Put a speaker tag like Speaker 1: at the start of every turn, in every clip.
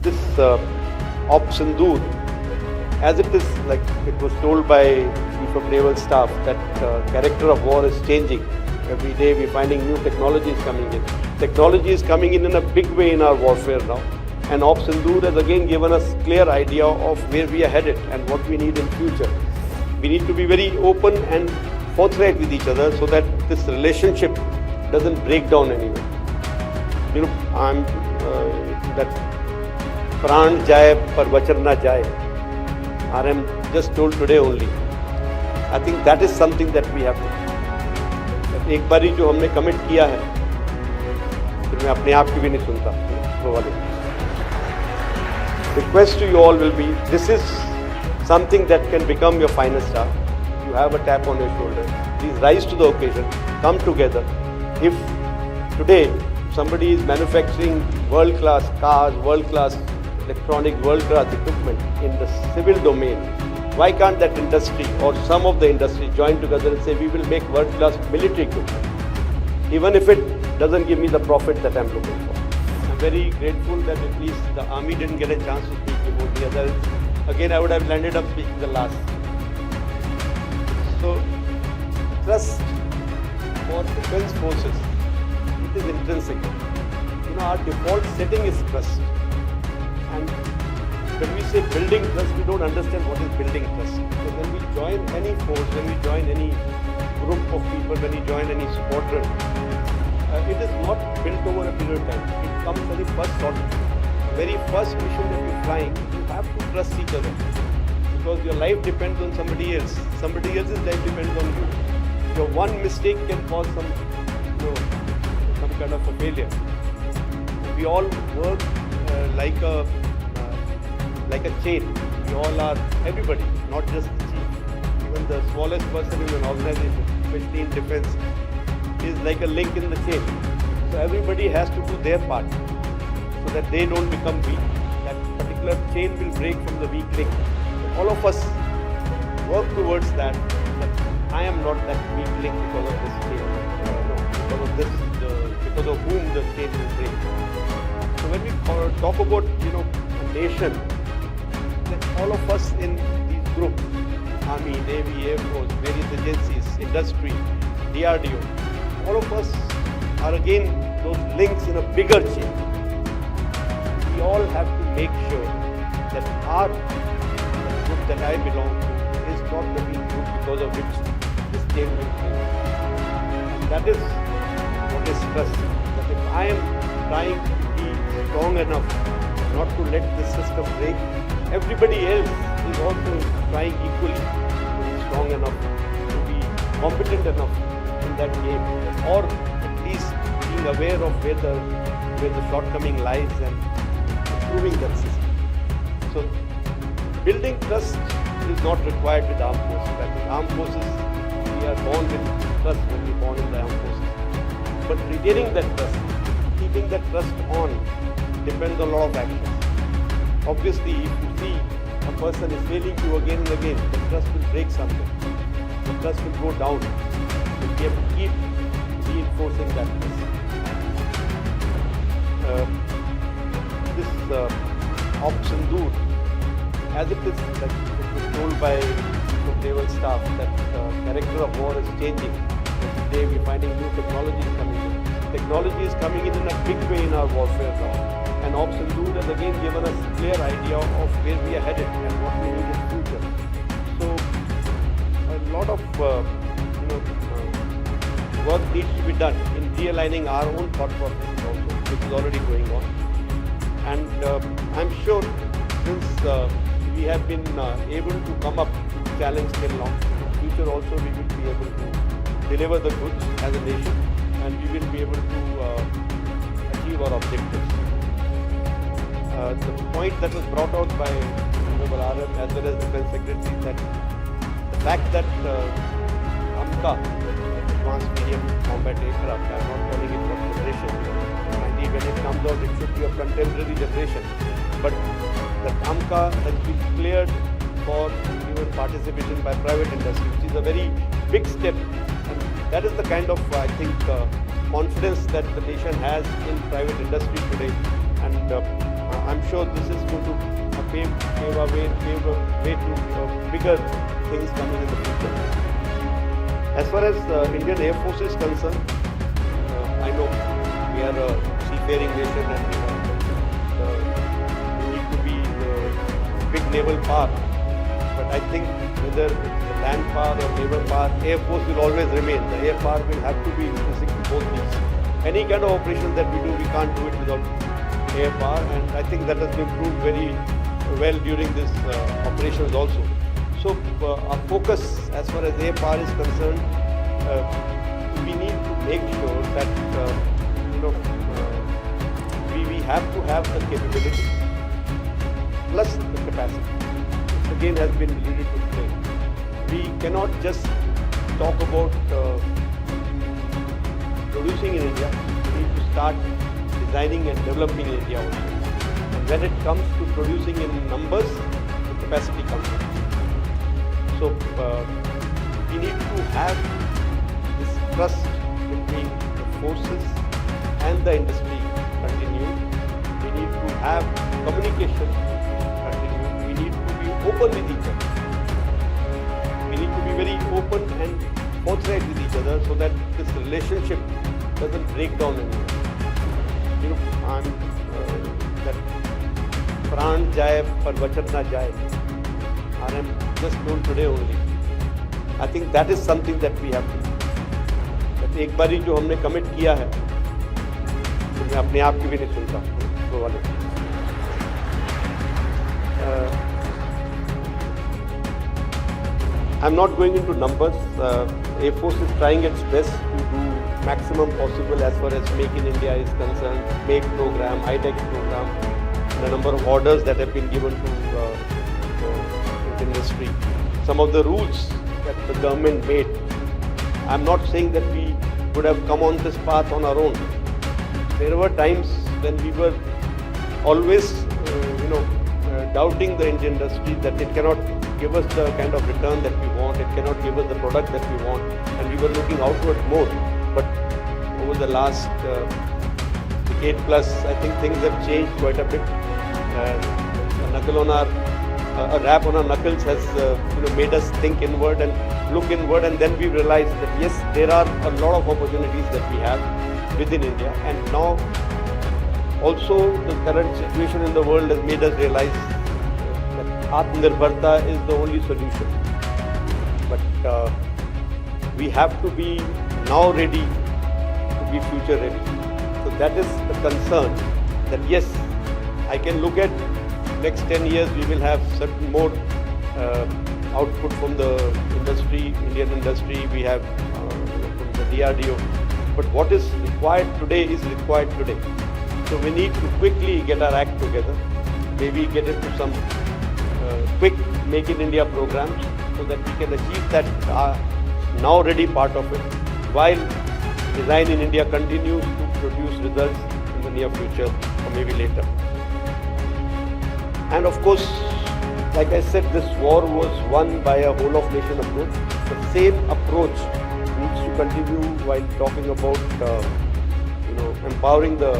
Speaker 1: this Op Sindoor, as it is, like it was told by Chief of Naval Staff, that character of war is changing. Every day we're finding new technologies coming in. Technology is coming in a big way in our warfare now. And Op Sindoor has again given us clear idea of where we are headed and what we need in future. We need to be very open and forthright with each other so that this relationship doesn't break down anywhere. You know, I'm that pran jaye par vachan na jaye. I am just told today only. I think that is something that we have to. एक बारी जो हमने commit किया है, फिर मैं अपने आप की भी नहीं सुनता वो वाले. Request to you all will be, this is something that can become your finest star. You have a tap on your shoulder. Please rise to the occasion. Come together. If today somebody is manufacturing world-class cars, world-class electronics, world-class equipment in the civil domain, why can't that industry or some of the industry join together and say we will make world-class military equipment, even if it doesn't give me the profit that I'm looking for. I'm very grateful that at least the army didn't get a chance to speak before the others. Again, I would have landed up speaking the last. So, trust for defense forces, it is intrinsic. You know, our default setting is trust. And when we say building trust, we don't understand what is building trust. So when we join any force, when we join any group of people, when we join any squadron, it is not built over a period of time. It comes at the first shot. The very first mission that you're flying, you have to trust each other. Because your life depends on somebody else. Somebody else's life depends on you. Your one mistake can cause some kind of a failure. We all work like a chain. We all are, everybody, not just the chief. Even the smallest person in an organization, especially in defense, is like a link in the chain. So everybody has to do their part so that they don't become weak. That particular chain will break from the weak link. So all of us work towards that I am not that weak link because of this chain. Because of whom the chain will break. So when we talk about, a nation, then all of us in these groups, Army, Navy, Air Force, various agencies, industry, DRDO, all of us are again those links in a bigger chain. We all have to make sure that our group that I belong to is not the weak group because of which this chain will break. And that is what is trust. That if I am trying to be strong enough not to let this system break, everybody else is also trying equally to be strong enough, to be competent enough in that game, or at least being aware of where the shortcoming lies and improving that system. So building trust is not required with armed forces. That in armed forces, we are born with trust when we are born in the armed forces. But retaining that trust, keeping that trust on, depends on a lot of actions. Obviously, if you see a person is failing you again and again, the trust will break something. The trust will go down. But we have to keep reinforcing that trust. This Op Sindoor, as it is, like it was told by the naval staff, that character of war is changing. Today we're finding new technologies coming in. Technology is coming in a big way in our warfare now. And Op Sindoor has again given us a clear idea of where we are headed and what we need in the future. So a lot of work needs to be done in realigning our own thought process also, which is already going on. And I'm sure since we have been able to come up with the challenge till now, in future also we will be able to deliver the goods as a nation, and we will be able to achieve our objectives. The point that was brought out by Honorable RM as well as Defence Secretary, that the fact that AMCA, Advanced Medium Combat Aircraft, I am not calling it for generation. Indeed, when it comes out, it should be of contemporary generation. But that AMCA has been cleared for even participation by private industry, which is a very big step. And that is the kind of, I think, confidence that the nation has in private industry today. And I'm sure this is going to pave a way to bigger things coming in the future. As far as Indian Air Force is concerned, I know we are a seafaring nation and we need to be the big naval power. But I think whether the land power or naval power, Air Force will always remain. The air power will have to be intrinsic to both these. Any kind of operations that we do, we can't do it without air power, and I think that has been proved very well during this operations also. So our focus as far as air power is concerned, we need to make sure that we have to have the capability plus the capacity. This again has been alluded to today. We cannot just talk about producing in India. We need to start designing and developing in India also. And when it comes to producing in numbers, the capacity comes in. So we need to have this trust between the forces and the industry continue. We need to have communication continue. We need to be open with each other. We need to be very open and forthright with each other so that this relationship doesn't break down anymore. I'm that pran jaye par vachan na jaye. And I'm just told today only. I think that is something that we have to do. That एक बारी जो हमने commit किया है, तो मैं अपने आप की भी नहीं सुनता वो वाले. I'm not going into numbers. Air Force is trying its best to do maximum possible as far as Make in India is concerned, Make program, IDEX program, the number of orders that have been given to the industry. Some of the rules that the government made, I'm not saying that we would have come on this path on our own. There were times when we were always, doubting the Indian industry that it cannot give us the kind of return that we want, it cannot give us the product that we want, and we were looking outward more. But over the last decade plus, I think things have changed quite a bit. A rap on our knuckles has made us think inward and look inward, and then we realized that yes, there are a lot of opportunities that we have within India, and now also the current situation in the world has made us realize that Atmanirbharta is the only solution. But we have to be now ready to be future ready. So that is the concern, that yes, I can look at next 10 years we will have certain more output from the industry, Indian industry, we have from the DRDO. But what is required today is required today. So we need to quickly get our act together, maybe get into some quick Make in India programs so that we can achieve that now ready part of it, while Design in India continues to produce results in the near future or maybe later. And of course, like I said, this war was won by a whole of nation approach. The same approach needs to continue while talking about empowering the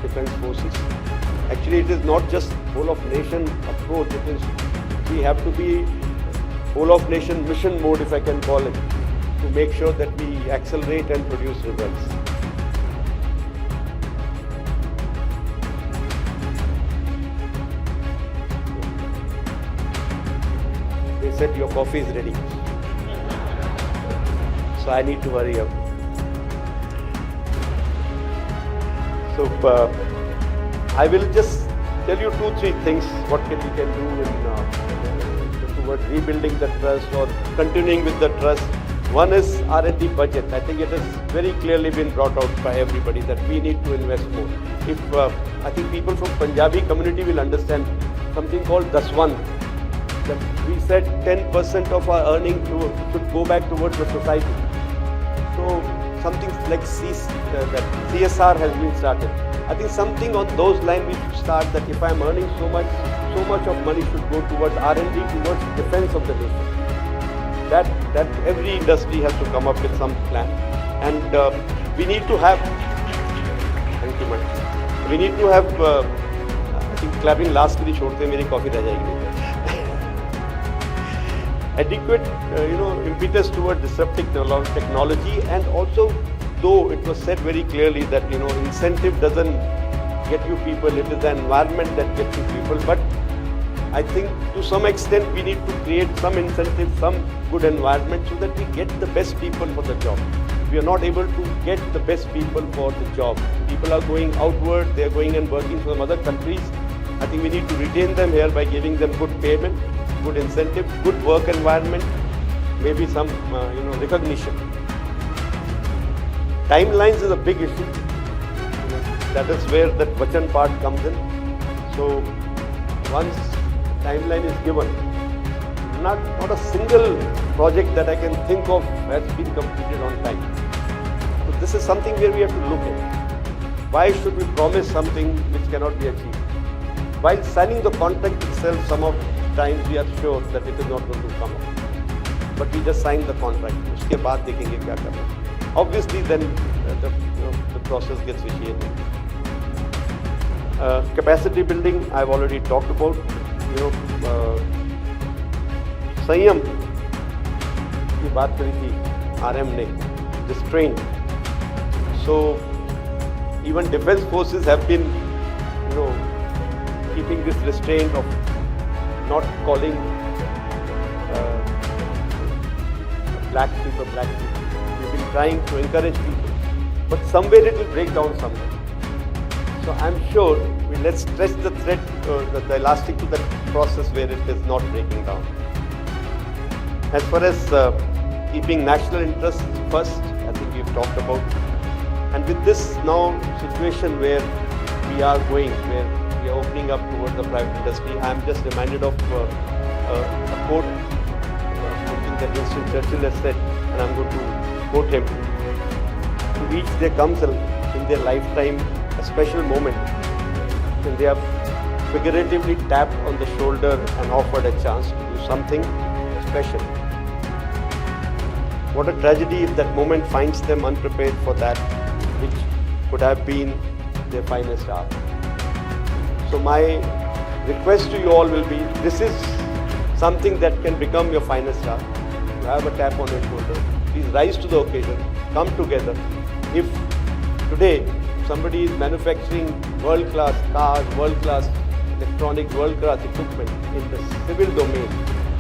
Speaker 1: defense forces. Actually, it is not just whole of nation approach. It is, we have to be whole of nation mission mode, if I can call it, to make sure that we accelerate and produce results. They said your coffee is ready, so I need to hurry up. So I will just tell you 2-3 things what we can do towards rebuilding the trust or continuing with the trust. One is R&D budget. I think it has very clearly been brought out by everybody that we need to invest more. If I think people from Punjabi community will understand something called Daswan, that we said 10% of our earning should go back towards the society. So something like that CSR has been started. I think something on those lines we should start, that if I am earning so much of money should go towards R&D, towards defense of the nation. That every industry has to come up with some plan, and we need to have. Thank you, madam. We need to have. I think clapping last के लिए छोड़ते मेरी coffee रह जाएगी. Adequate, impetus toward disruptive technology, and also, though it was said very clearly that incentive doesn't get you people, it is the environment that gets you people. But I think to some extent we need to create some incentive, some good environment so that we get the best people for the job. We are not able to get the best people for the job. People are going outward, they are going and working from other countries. I think we need to retain them here by giving them good payment, good incentive, good work environment, maybe some recognition. Timelines is a big issue. That is where that Vachan part comes in. So once timeline is given, not a single project that I can think of has been completed on time. So this is something where we have to look at. Why should we promise something which cannot be achieved? While signing the contract itself, some of times we are sure that it is not going to come up. But we just signed the contract. उसके बाद देखेंगे क्या करना. Obviously, then the process gets vitiated. Capacity building, I've already talked about. संयम की बात करी थी RM ने, restraint. So even defense forces have been, keeping this restraint of not calling black people. We've been trying to encourage people, but somewhere it will break down somewhere. So I'm sure let's stretch the thread, the elastic to that process where it is not breaking down. As far as keeping national interests first, I think we've talked about. And with this now situation where we are going, where we are opening up towards the private industry, I'm just reminded of a quote, something that Winston Churchill has said, and I'm going to quote him. To each there comes in their lifetime a special moment when they are figuratively tapped on the shoulder and offered a chance to do something special. What a tragedy if that moment finds them unprepared for that which could have been their finest hour. So my request to you all will be, this is something that can become your finest hour. You have a tap on your shoulder. Please rise to the occasion. Come together. If today somebody is manufacturing world-class cars, world-class electronics, world-class equipment in the civil domain,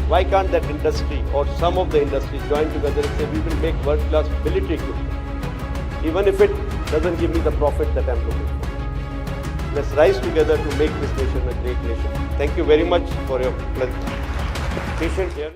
Speaker 1: why can't that industry or some of the industry join together and say we will make world-class military equipment, even if it doesn't give me the profit that I'm looking for. Let's rise together to make this nation a great nation. Thank you very much for your patience here.